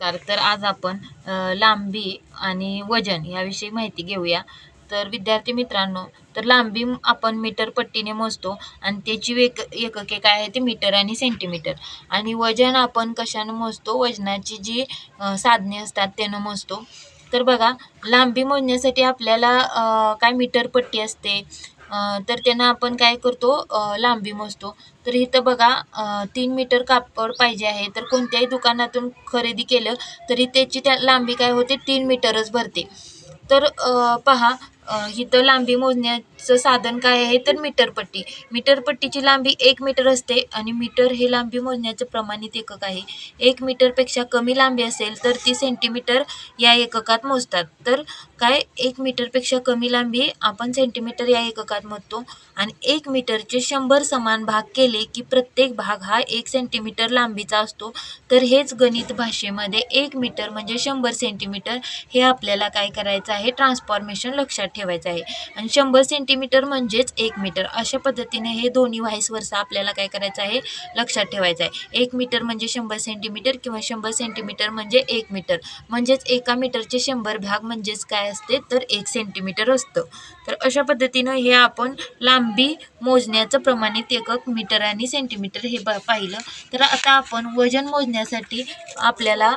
नमस्कार. तर आज आपण लांबी आणि वजन याविषयी माहिती घेऊया. तर विद्यार्थी मित्रांनो, तर लांबी आपण मीटर पट्टीने मोजतो आणि त्याची एकके काय आहे ते मीटर आणि सेंटीमीटर. आणि वजन आपण कशानं मोजतो? वजनाची जी साधने असतात त्यानं मोजतो. तर बघा, लांबी मोजण्यासाठी आपल्याला काय मीटर पट्टी असते. तर त्यानं आपण काय करतो, लांबी मोजतो. तर इथं बघा, 3 मीटर कापड पाहिजे आहे. तर कोणत्याही दुकानातून खरेदी केलं तरी त्याची त्या लांबी काय होते, 3 मीटरच भरते. तर पहा, इथं लांबी मोजण्याचं साधन काय आहे तर मीटरपट्टी. मीटरपट्टीची लांबी 1 मीटर असते आणि मीटर हे लांबी मोजण्याचं प्रमाणित एकक आहे. 1 मीटरपेक्षा कमी लांबी असेल तर ती सेंटीमीटर या एककात मोजतात. तर काय, 1 मीटरपेक्षा कमी लांबी आपण सेंटीमीटर या एककात मोजतो आणि 1 मीटरचे 100 समान भाग केले की प्रत्येक भाग हा 1 सेंटीमीटर लांबीचा असतो. तर हेच गणित भाषेमध्ये 1 मीटर म्हणजे 100 सेंटीमीटर हे आपल्याला काय करायचं आहे, ट्रान्सफॉर्मेशन लक्षात ठेवायचं आहे. आणि 100 सेंटीमीटर म्हणजेच 1 मीटर. अशा पद्धतीने हे दोन्ही व्हाईस वर्सा आपल्याला काय करायचं आहे, लक्षात ठेवायचं आहे. 1 मीटर म्हणजे 100 सेंटीमीटर किंवा 100 सेंटीमीटर म्हणजे 1 मीटर. म्हणजेच एका मीटरचे 100 भाग म्हणजेच काय असते तर 1 सेंटीमीटर असतं. तर अशा पद्धतीनं हे आपण लांबी मोजण्याचं प्रमाणित एकक मीटर आणि सेंटीमीटर हे पाहिलं. तर आता आपण वजन मोजण्यासाठी आपल्याला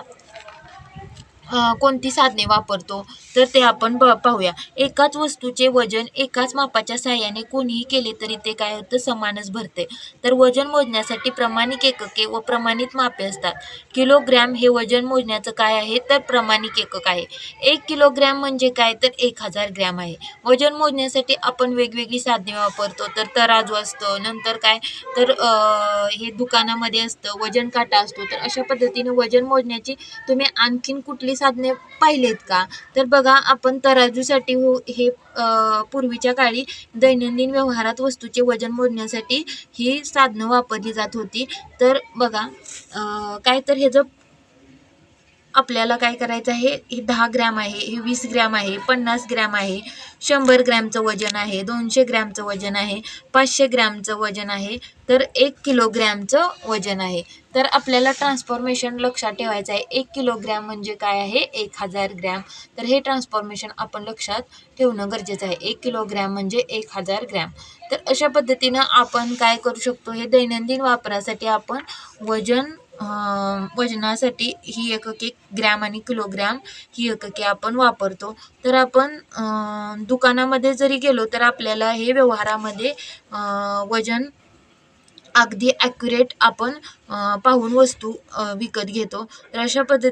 कोणती साधने वापरतो तर ते आपण पाहूया. एकाच वस्तूचे वजन एकाच मापाच्या साहाय्याने कोणीही केले तरी ते काय होतं, समानच भरते. तर वजन मोजण्यासाठी प्रमाणित एकके व प्रमाणित मापे असतात. किलोग्रॅम हे वजन मोजण्याचं काय आहे तर प्रमाणित एकक आहे. 1 किलोग्रॅम म्हणजे काय तर 1000 ग्रॅम आहे. वजन मोजण्यासाठी आपण वेगवेगळी साधने वापरतो. तर तराजू असतं, नंतर काय तर हे दुकानामध्ये असतं, वजन काटा असतो. तर अशा पद्धतीने वजन मोजण्याची तुम्ही आणखीन कुठली साधने पाहिलेत का? तर बघा, आपण तराजूसाठी हे पूर्वीच्या काळी दैनंदिन व्यवहारात वस्तूचे वजन मोजण्यासाठी ही साधनं वापरली जात होती. तर बघा, काय तर ह्याचं आपल्याला काय करायचं आहे, हे 10 ग्रॅम आहे, हे 20 ग्रॅम आहे, 50 ग्रॅम आहे, 100 ग्रॅमचं वजन आहे, 200 ग्रॅमचं वजन आहे, 500 ग्रॅमचं वजन आहे, तर 1 किलोग्रॅमचं वजन आहे. तर आपल्याला ट्रान्सफॉर्मेशन लक्षात ठेवायचं आहे. 1 किलोग्रॅम म्हणजे काय आहे, 1000 ग्रॅम. तर हे ट्रान्सफॉर्मेशन आपण लक्षात ठेवणं गरजेचं आहे. 1 किलोग्रॅम म्हणजे 1000 ग्रॅम. तर अशा पद्धतीनं आपण काय करू शकतो, हे दैनंदिन वापरासाठी आपण वजनासाठी ही एकके ग्रॅम आणि किलोग्रॅम ही एकके आपण वापरतो. तर आपण दुकानामध्ये जरी गेलो तर आपल्याला हे व्यवहारामध्ये वजन अगदी ॲक्युरेट आपण पाहून वस्तू विकत घेतो. तर अशा पद्धतीने